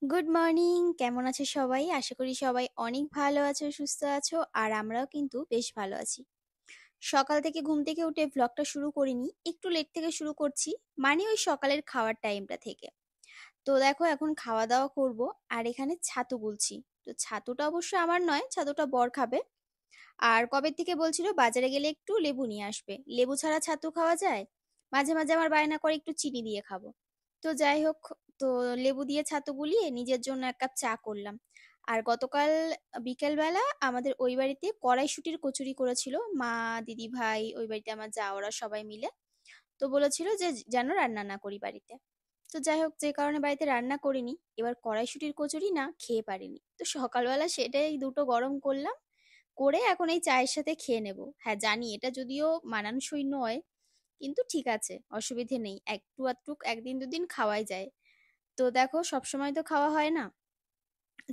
Good morning, কেমন আছো সবাই? আশা করি সবাই অনেক ভালো আছো, সুস্থ আছো। আর আমরাও কিন্তু বেশ ভালো আছি। সকাল থেকে ঘুম থেকে উঠে ভ্লগটা শুরু করিনি, একটু লেট থেকে শুরু করছি। মানে ওই সকালের খাওয়ার টাইমটা থেকে। তো দেখো এখন খাওয়া দাওয়া করব। আর এখানে ছাতু গুলছি। তো ছাতুটা অবশ্য আমার নয়, ছাতুটা বর খাবে। আর কবে থেকে বলছিল বাজারে গেলে একটু লেবু নিয়ে আসবে, লেবু ছাড়া ছাতু খাওয়া যায়? মাঝে মাঝে আমার বায়না করে একটু চিনি দিয়ে খাবো। তো যাই হোক, তো লেবু দিয়ে ছাতু গুলিয়ে নিজের জন্য এক কাপ চা করলাম। আর গতকাল বিকেলবেলা আমাদের ওই বাড়িতে কড়াইশুটির কচুরি করেছিল মা, দিদি ভাই, ওই বাড়িতে আমার যা ওরা সবাই মিলে। তো বলেছিল যে যেন রান্না না করি বাড়িতে। তো যাই হোক, যে কারণে বাড়িতে রান্না করিনি। এবার কড়াইশুটির কচুরি না খেয়ে পারিনি, তো সকালবেলা সেটাই দুটো গরম করলাম, করে এখন এই চায়ের সাথে খেয়ে নেব। হ্যাঁ জানি এটা যদিও মানানসই নয়, কিন্তু ঠিক আছে, অসুবিধে নেই, একটু আধটু একদিন দুদিন খাওয়াই যায়। তো দেখো সবসময় তো খাওয়া হয় না।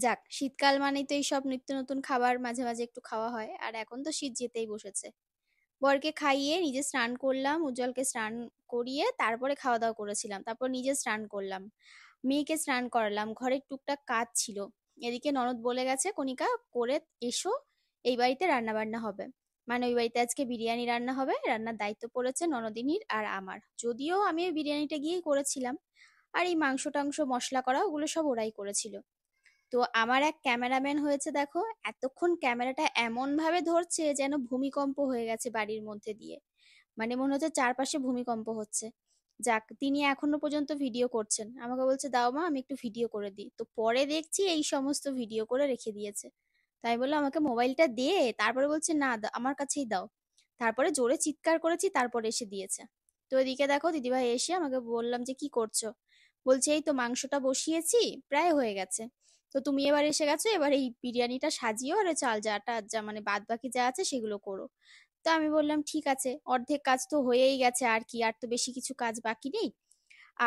যাক, শীতকাল মানেই তো এইসব নিত্য নতুন খাবার মাঝে মাঝে একটু খাওয়া হয়, আর এখন তো শীত যেতেই বসেছে। বরকে খাইয়ে নিজে স্নান করলাম, উজ্জ্বলকে স্নান করিয়ে তারপরে খাওয়া দাওয়া করেছিলাম, তারপর নিজে স্নান করলাম, মেয়েকে স্নান করালাম, ঘরের টুকটাক কাজ ছিল। এদিকে ননদ বলে গেছে কণিকা করে এসো, এই বাড়িতে রান্না বান্না হবে। মানে ওই বাড়িতে আজকে বিরিয়ানি রান্না হবে, রান্নার দায়িত্ব পড়েছে ননদিনীর আর আমার। যদিও আমি ওই বিরিয়ানিটা গিয়েই করেছিলাম, আর এই মাংস টাংস মশলা করা ওগুলো সব ওরাই করেছিল। তো আমার এক ক্যামেরাম্যান হয়েছে দেখো, এতক্ষণ ক্যামেরাটা এমন ভাবে ধরছে যেন ভূমিকম্প হয়ে গেছে বাড়ির মধ্যে দিয়ে। মানে মনে হচ্ছে চারপাশে ভূমিকম্প হচ্ছে। যাক, তিনি এখনো পর্যন্ত ভিডিও করছেন, আমাকে বলছে দাও মা আমি একটু ভিডিও করে দিই। তো পরে দেখছি এই সমস্ত ভিডিও করে রেখে দিয়েছে। তাই বললো আমাকে মোবাইলটা দে, তারপরে বলছে না আমার কাছেই দাও। তারপরে জোরে চিৎকার করেছি, তারপরে এসে দিয়েছে। তো এদিকে দেখো দিদিভাই এসে আমাকে, বললাম যে কি করছো, বলছে এই তো মাংসটা বসিয়েছি, প্রায় হয়ে গেছে। তো তুমি এবার এসে গেছো, এবার এই বিরিয়ানিটা সাজিও, আর ওই চাল যাটা যা মানে বাদ বাকি যা আছে সেগুলো করো। তো আমি বললাম ঠিক আছে, অর্ধেক কাজ তো হয়েই গেছে, আর কি, আর তো বেশি কিছু কাজ বাকি নেই।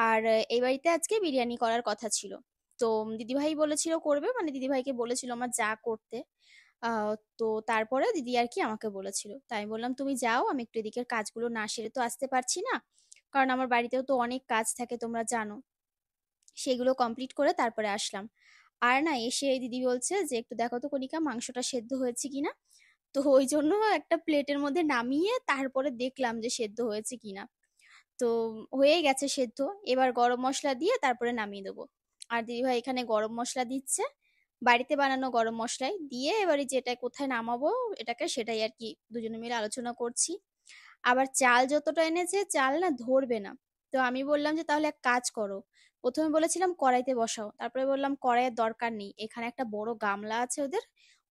আর এই বাড়িতে আজকে বিরিয়ানি করার কথা ছিল। তো দিদিভাই বলেছিল করবে, মানে দিদিভাইকে বলেছিল আমার যা করতে। তো তারপরে দিদি আর কি আমাকে বলেছিল, তাই আমি বললাম তুমি যাও, আমি একটু এদিকের কাজগুলো না সেরে তো আসতে পারছি না। কারণ আমার বাড়িতেও তো অনেক কাজ থাকে তোমরা জানো। সেগুলো কমপ্লিট করে তারপরে আসলাম। আর না এসে দিদি বলছে যে একটু দেখো তো কণিকা মাংসটা সেদ্ধ হয়েছে কিনা। তো ওই জন্য একটা প্লেটের মধ্যে নামিয়ে তারপরে দেখলাম যে সেদ্ধ হয়েছে কিনা। তো হয়েই গেছে সেদ্ধ। এবার গরম মশলা দিয়ে তারপরে নামিয়ে দেবো। আর দিদিভাই এখানে গরম মশলা দিচ্ছে, বাড়িতে বানানো গরম মশলাই দিয়ে, এবারে যেটা কোথায় নামাবো এটাকে সেটাই আর কি দুজনে মিলে আলোচনা করছি। আবার চাল যতটা এনেছে চাল না ধরবে না। তো আমি বললাম যে তাহলে এক কাজ করো, প্রথমে বলেছিলাম কড়াইতে বসাও, তারপরে বললাম কড়াইয়ের দরকার নেই, এখানে একটা বড় গামলা আছে ওদের,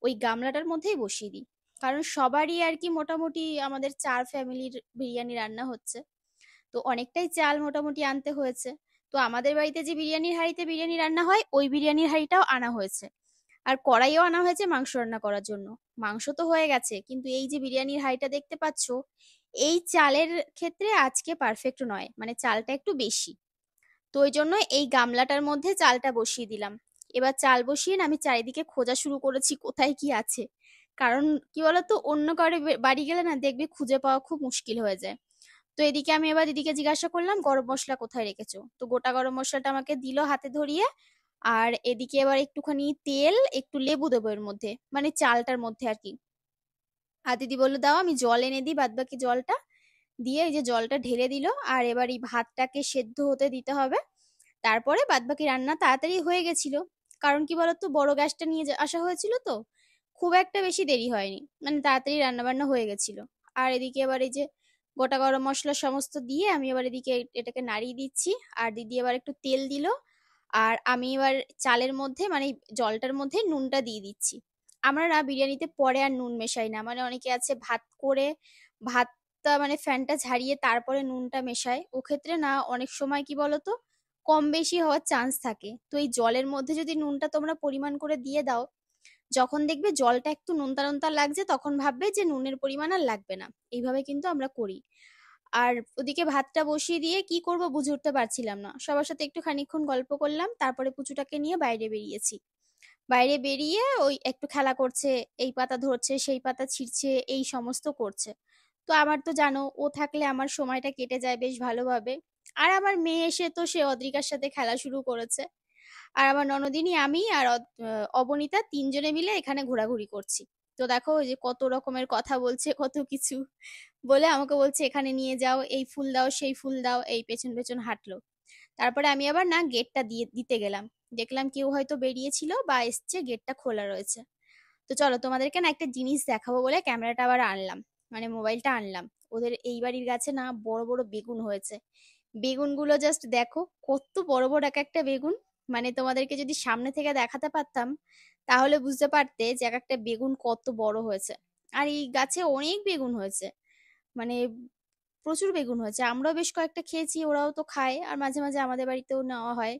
ওই গামলাটার মধ্যেই বসিয়ে দিই। কারণ সবারই আর কি মোটামুটি আমাদের 4 ফ্যামিলির বিরিয়ানি রান্না হচ্ছে। তো অনেকটাই চাল মোটামুটি আনতে হয়েছে। তো আমাদের বাড়িতে যে বিরিয়ানির হাঁড়িতে বিরিয়ানি রান্না হয় ওই বিরিয়ানির হাঁড়িটাও আনা হয়েছে। আর কড়াইও আনা হয়েছে মাংস রান্না করার জন্য। মাংস তো হয়ে গেছে, কিন্তু এই যে বিরিয়ানির হাঁড়িটা দেখতে পাচ্ছো, এই চালের ক্ষেত্রে আজকে পারফেক্ট নয়, মানে চালটা একটু বেশি। তো ওই জন্য এই গামলাটার মধ্যে চালটা বসিয়ে দিলাম। এবার চাল বসিয়ে না আমি চারিদিকে খোঁজা শুরু করেছি কোথায় কি আছে। কারণ কি বলতো, অন্য কারো বাড়ি গেলে না দেখবি খুঁজে পাওয়া খুব মুশকিল হয়ে যায়। তো এদিকে আমি এবার দিদিকে জিজ্ঞাসা করলাম গরম মশলা কোথায় রেখেছো, তো গোটা গরম মশলাটা আমাকে দিল হাতে ধরিয়ে। আর এদিকে এবার একটুখানি তেল, একটু লেবু দেবো এর মধ্যে, মানে চালটার মধ্যে আর কি। আর দিদি বললো দাও আমি জল এনে দিই, বাদ বাকি জলটা দিয়ে এই যে জলটা ঢেলে দিল। আর এবার এই ভাতটাকে সেদ্ধ হতে দিতে হবে। তারপরে বাদবাকি রান্না তাড়াতাড়ি হয়ে গেছিল। কারণ কি বলতো, বড় গ্যাসটা নিয়ে আসা হয়েছিল, তো খুব একটা বেশি দেরি হয়নি, মানে তাড়াতাড়ি রান্না বান্না হয়ে গেছিল। আর এদিকে এবার এই যে গোটা গরম মশলা সমস্ত দিয়ে আমি এবার এদিকে এটাকে নাড়িয়ে দিচ্ছি। আর দিদি এবার একটু তেল দিল। আর আমি এবার চালের মধ্যে মানে জলটার মধ্যে নুনটা দিয়ে দিচ্ছি। আমরা না বিরিয়ানিতে পরে আর নুন মেশাই না, মানে অনেকে আছে ভাত করে ভাতটা মানে ফ্যানটা ঝারিয়ে তারপরে নুনটা মেশায়, ও ক্ষেত্রে না অনেক সময় কি বলতো কম বেশি হওয়ার চান্স থাকে। তো এই জলের মধ্যে যদি নুনটা তোমরা পরিমাণ করে দিয়ে দাও, যখন দেখবে জলটা একটু নোনতা নোনতা লাগছে তখন ভাববে যে নুনের পরিমাণ আর লাগবে না। এইভাবে কিন্তু আমরা করি। আর ওদিকে ভাতটা বসিয়ে দিয়ে কি করব বুঝে উঠতে পারছিলাম না, সবার সাথে একটু খানিকক্ষণ গল্প করলাম, তারপরে পুচুটাকে নিয়ে বাইরে বেরিয়েছি। বাইরে বেরিয়ে ওই একটু খেলা করছে, এই পাতা ধরছে সেই পাতা ছিঁড়ছে এই সমস্ত করছে। তো আমার তো জানো ও থাকলে আমার সময়টা কেটে যায় বেশ ভালোভাবে। আর আমার মেয়ে এসে তো সে অদ্রিকার সাথে খেলা শুরু করেছে। আর আমার ননদিনী, আমি আর অবনীতা তিনজনে মিলে এখানে ঘোরাঘুরি করছি। তো দেখো ওই যে কত রকমের কথা বলছে, কত কিছু বলে আমাকে বলছে এখানে নিয়ে যাও, এই ফুল দাও, সেই ফুল দাও, এই পেছন পেছন হাঁটলো। তারপরে আমি আবার না গেটটা দিতে গেলাম, দেখলাম কেউ হয়তো বেরিয়েছিল বা এসছে, গেটটা খোলা রয়েছে। তো চলো তোমাদেরকে না একটা জিনিস দেখাবো বলে ক্যামেরাটা আবার আনলাম, মানে মোবাইলটা আনলাম। ওদের এই বাড়ির গাছে না বড় বড় বেগুন হয়েছে। বেগুনগুলো জাস্ট দেখো, কত বড় বড় এক একটা বেগুন। মানে তোমাদেরকে যদি সামনে থেকে দেখাতে পারতাম তাহলে বুঝতে পারতে যে এক একটা বেগুন কত বড় হয়েছে। আর এই গাছে অনেক বেগুন হয়েছে, মানে প্রচুর বেগুন হয়েছে। আমরাও বেশ কয়েকটা খেয়েছি, ওরাও তো খায়, আর মাঝে মাঝে আমাদের বাড়িতেও নেওয়া হয়।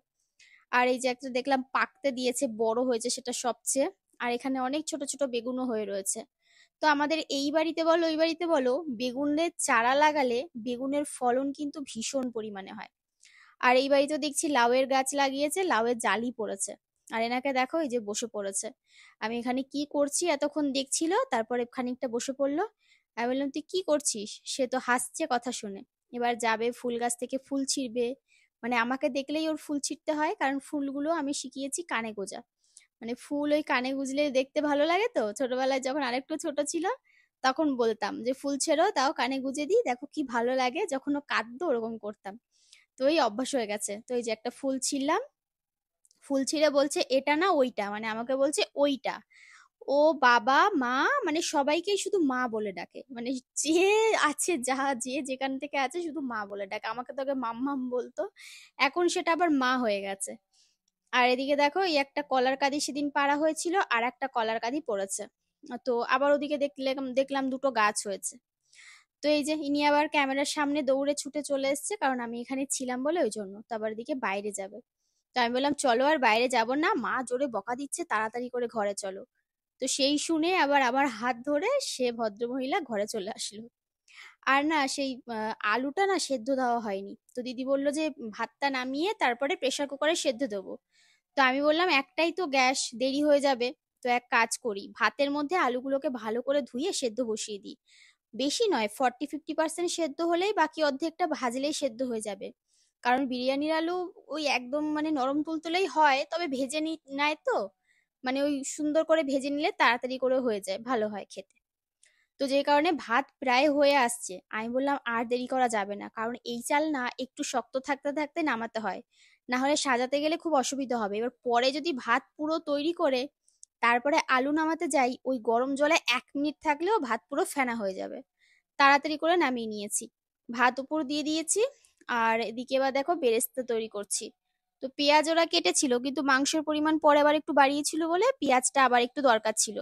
আর এই যে একটা দেখলাম পাকতে দিয়েছে, বড় হয়েছে সেটা সবচেয়ে। আর এখানে অনেক ছোট ছোট বেগুনও হয়ে রয়েছে। তো আমাদের এই বাড়িতে বলো ওই বাড়িতে বলো, বেগুনের চারা লাগালে বেগুনের ফলন কিন্তু ভীষণ পরিমাণে হয়। আর এই বাড়িতেও দেখছি লাউয়ের গাছ লাগিয়েছে, লাউয়ের জালি পড়েছে। আর এনাকে দেখো এই যে বসে পড়েছে। আমি এখানে কি করছি এতক্ষণ দেখছিল, তারপরে খানিকটা বসে পড়লো। আমি বললাম তুই কি করছিস, সে তো হাসছে কথা শুনে। এবার যাবে ফুল গাছ থেকে ফুল ছিঁড়বে, মানে আমাকে দেখলেই ওর ফুল ছিঁড়তে হয়, কারণ ফুলগুলো আমি শিখিয়েছি কানে গোজা। মানে ফুল ওই কানে গুজলে দেখতে ভালো লাগে। তো ছোটবেলায় যখন আরেকটু ছোট ছিল তখন বলতাম যে ফুল ছেড়ো, তাও কানে গুজে দিই, দেখো কি ভালো লাগে। যখন ও কাঁদতো ওরকম করতাম। তো এই অভ্যাস হয়ে গেছে। তো এই যে একটা ফুল ছিঁড়লাম, ফুল ছিঁড়ে বলছে এটা না ওইটা, মানে আমাকে বলছে ওইটা। ও বাবা মা, মানে সবাইকেই শুধু মা বলে ডাকে, মানে যে আছে যে যেখান থেকে আছে শুধু মা বলে ডাকে। আমাকে তো আগে মাম্মাম বলতো, এখন সেটা আবার মা হয়ে গেছে। আর এদিকে দেখো এই একটা কলার কাঁদি সেদিন পাড়া হয়েছিল, আর একটা কলার কাঁদি পড়েছে। তো আবার ওদিকে দেখলাম দেখলাম দুটো গাছ হয়েছে। তো এই যে ইনি আবার ক্যামেরার সামনে দৌড়ে ছুটে চলে এসেছে, কারণ আমি এখানে ছিলাম বলে, ওই জন্য। তো আবার এদিকে বাইরে যাবে। তো আমি বললাম চলো আর বাইরে যাব না, মা জোরে বকা দিচ্ছে, তাড়াতাড়ি করে ঘরে চলো। তো সেই শুনে আবার আমার হাত ধরে সে ভদ্রমহিলা ঘরে চলে আসলো। আর না সেই আলুটা না সেদ্ধ দেওয়া হয়নি। তো দিদি বললো যে ভাতটা নামিয়ে তারপরে প্রেসার কুকারে সেদ্ধ দেবো। তো আমি বললাম একটাই তো গ্যাস, দেরি হয়ে যাবে। তো এক কাজ করি, ভাতের মধ্যে আলুগুলোকে ভালো করে ধুয়ে সেদ্ধ বসিয়ে দিই। বেশি নয়, 40-50% সেদ্ধ হলেই বাকি অর্ধেকটা ভাজলেই সেদ্ধ হয়ে যাবে। কারণ বিরিয়ানির আলু ওই একদম মানে নরম তুলতুলেই হয়, তবে ভেজে নেয় তো, মানে ওই সুন্দর করে ভেজে নিলে তাড়াতাড়ি করে হয়ে যায়, ভালো হয় খেতে। তো যে কারণে ভাত প্রায় হয়ে আসছে, আমি বললাম আর দেরি করা যাবে না, কারণ এই চাল না একটু শক্ত থাকতে থাকতে নামাতে হয়, না হলে সাজাতে গেলে খুব অসুবিধা হবে। এবার পরে যদি ভাত পুরো তৈরি করে তারপরে আলু নামাতে যাই, ওই গরম জলে 1 মিনিট থাকলেও ভাত পুরো ফেনা হয়ে যাবে। তাড়াতাড়ি করে নামিয়ে নিয়েছি, ভাত উপর দিয়ে দিয়েছি। আর এদিকে এবার দেখো বেরেস্তা তৈরি করছি। তো পেঁয়াজ ওরা কেটেছিল, কিন্তু মাংসের পরিমাণ পরে আবার একটু বাড়িয়েছিল বলে পেঁয়াজটা আবার একটু দরকার ছিল।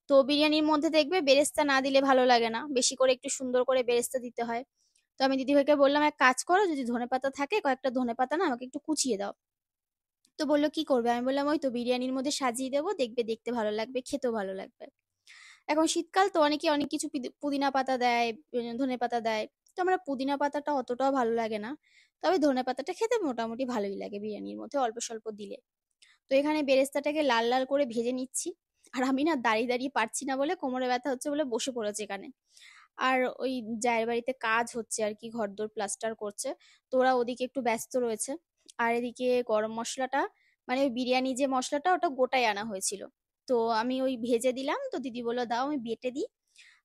তো বিরিয়ানির মধ্যে দেখবে বেরেস্তা না দিলে ভালো লাগে না, বেশি করে একটু সুন্দর করে বেরেস্তা দিতে হয়। তো আমি দিদিভাইকে বললাম এক কাজ করো, যদি ধনেপাতা থাকে কয়েকটা ধনেপাতা না আমাকে একটু কুচিয়ে দাও। তো বললো কি করবে, আমি বললাম ওই তো বিরিয়ানির মধ্যে সাজিয়ে দেবো, দেখবে দেখতে ভালো লাগবে, খেতেও ভালো লাগবে। এখন শীতকাল তো অনেকে অনেক কিছু পুদিনা পাতা দেয়, ধনে পাতা দেয়। তো আমরা পুদিনা পাতাটা অতটাও ভালো লাগে না, তবে ধনে পাতাটা খেতে মোটামুটি ভালোই লাগে বিরিয়ানির মধ্যে অল্প স্বল্প দিলে। তো এখানে বেরেস্তাটাকে লাল লাল করে ভেজে নিচ্ছি। আর আমি না দাঁড়িয়ে দাঁড়িয়ে পারছি না বলে, কোমরে ব্যথা হচ্ছে বলে বসে পড়েছে এখানে। আর ওই জায়ের বাড়িতে কাজ হচ্ছে আর কি, ঘরদোর প্লাস্টার করছে। তো ওরা ওদিকে একটু ব্যস্ত রয়েছে। আর এদিকে গরম মশলাটা, মানে ওই বিরিয়ানি যে মশলাটা ওটা গোটায় আনা হয়েছিল। তো আমি ওই ভেজে দিলাম, তো দিদি বললো দাও আমি বেটে দিই।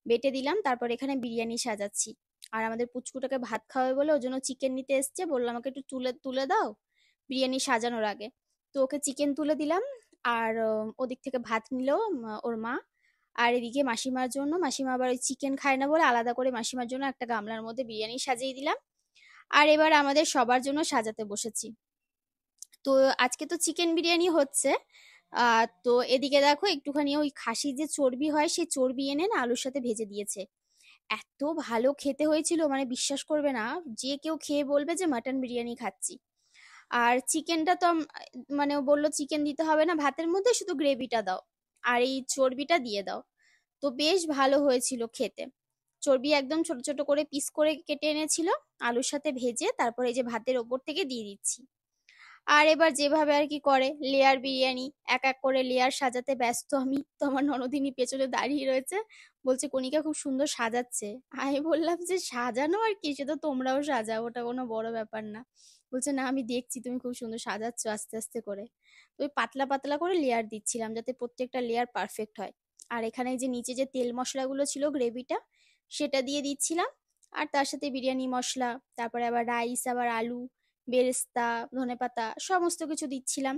বেটে দিলাম, তারপর এখানে বিরিয়ানি সাজাচ্ছি। আর আমাদের পুচকুটাকে ভাত খাওয়াবে বলে ওর জন্য চিকেন নিতে এসছে, বললো আমাকে একটু তুলে তুলে দাও বিরিয়ানি সাজানোর আগে। তো ওকে চিকেন তুলে দিলাম। আর ওদিক থেকে ভাত নিল ওর মা। আর এদিকে মাসিমার জন্য, মাসিমা আবার ওই চিকেন খায় না বলে আলাদা করে মাসিমার জন্য একটা গামলার মধ্যে বিরিয়ানি সাজিয়ে দিলাম। আর এবার আমাদের সবার জন্য সাজাতে বসেছি। তো আজকে তো চিকেন বিরিয়ানি হচ্ছে। তো এদিকে দেখো একটুখানি ওই খাসি যে চর্বি হয় সেই চর্বি এনে না আলুর সাথে ভেজে দিয়েছে। এত ভালো খেতে হয়েছিল, মানে বিশ্বাস করবে না, যে কেউ খেয়ে বলবে যে মাটন বিরিয়ানি খাচ্ছি। আর চিকেনটা তো মানে ও বললো চিকেন দিতে হবে না ভাতের মধ্যে, শুধু গ্রেভিটা দাও আর এই চর্বিটা দিয়ে দাও। তো বেশ ভালো হয়েছিল খেতে। চর্বি একদম ছোট ছোট করে পিস করে কেটে এনেছিল, আলুর সাথে ভেজে তারপর এই যে ভাতের ওপর থেকে দিয়ে দিচ্ছি। আর এবার যেভাবে আর কি করে লেয়ার বিরিয়ানি, এক এক করে লেয়ার সাজাতে ব্যস্ত আমি। তো আমার ননদিনী পেছনে দাঁড়িয়ে রয়েছে, বলছে কণিকা খুব সুন্দর সাজাচ্ছে। আমি বললাম যে সাজানো আর কি, সে তো তোমরাও সাজাও, ওটা কোনো বড় ব্যাপার না। বলছে না আমি দেখছি তুমি খুব সুন্দর সাজাচ্ছ আস্তে আস্তে করে। ওই পাতলা পাতলা করে লেয়ার দিচ্ছিলাম যাতে প্রত্যেকটা লেয়ার পারফেক্ট হয়। আর এখানে যে নিচে যে তেল মশলাগুলো ছিল গ্রেভিটা, সেটা দিয়ে দিচ্ছিলাম। আর তার সাথে বিরিয়ানি মশলা, তারপরে আবার রাইস, আবার আলু, বেরেস্তা, ধনেপাতা সমস্ত কিছু দিচ্ছিলাম।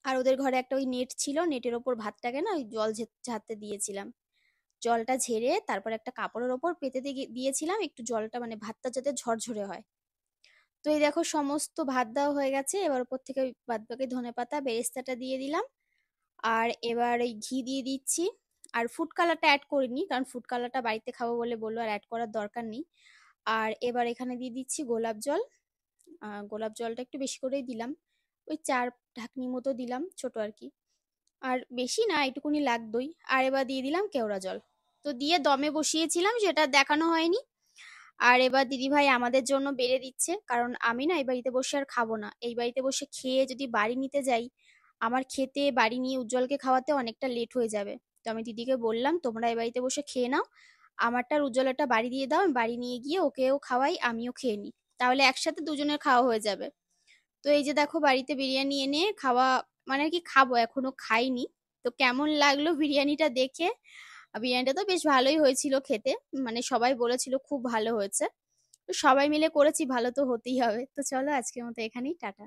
আর ওদের ঘরে একটা ওই নেট ছিল, নেটের ওপর ভাতটাকে না ওই জল ঝাড়তে দিয়েছিলাম। জলটা ঝেড়ে তারপর একটা কাপড়ের ওপর পেতে দিয়েছিলাম, একটু জলটা মানে ভাতটা যাতে ঝরঝরে হয়। তো এই দেখো সমস্ত ভাত দেওয়া হয়ে গেছে, এবার উপর থেকে ওই বাদবাকি ধনেপাতা বেরেস্তাটা দিয়ে দিলাম। আর এবার এই ঘি দিয়ে দিচ্ছি। আর ফুড কালারটা অ্যাড করিনি, কারণ ফুড কালারটা বাড়িতে খাবো বলে বললো, আর অ্যাড করার দরকার নেই। আর এবার এখানে দিয়ে দিচ্ছি গোলাপ জল। গোলাপ জলটা একটু বেশি করেই দিলাম, ওই 4 ঢাকনি মতো দিলাম, ছোট আর কি। আর বেশি না, এটুকুনি লাগতোই। আর এবার দিয়ে দিলাম কেওড়া জল। তো দিয়ে দমে বসিয়েছিলাম, সেটা দেখানো হয়নি। আর এবার দিদিভাই আমাদের জন্য বেড়ে দিচ্ছে, কারণ আমি না এই বাড়িতে বসে আর খাবো না। এই বাড়িতে বসে খেয়ে যদি বাড়ি নিতে যাই, আমার খেতে বাড়ি নিয়ে উজ্জ্বলকে খাওয়াতে অনেকটা লেট হয়ে যাবে। তো আমি দিদিকে বললাম, তোমরা এই বাড়িতে বসে খেয়ে নাও, আমারটা আর উজ্জ্বলেরটা বাড়ি দিয়ে দাও, আমি বাড়ি নিয়ে গিয়ে ওকেও খাওয়াই, আমিও খেয়ে নিই। তাহলে একসাথে দুজনের খাওয়া হয়ে যাবে। তো এই যে দেখো বাড়িতে বিরিয়ানি এনে খাওয়া, মানে আর কি খাবো, এখনো খাইনি। তো কেমন লাগলো বিরিয়ানিটা দেখে? বিরিয়ানিটা তো বেশ ভালোই হয়েছিল খেতে, মানে সবাই বলেছিল খুব ভালো হয়েছে। তো সবাই মিলে করেছি, ভালো তো হতেই হবে। তো চলো আজকের মতো এখানেই টাটা।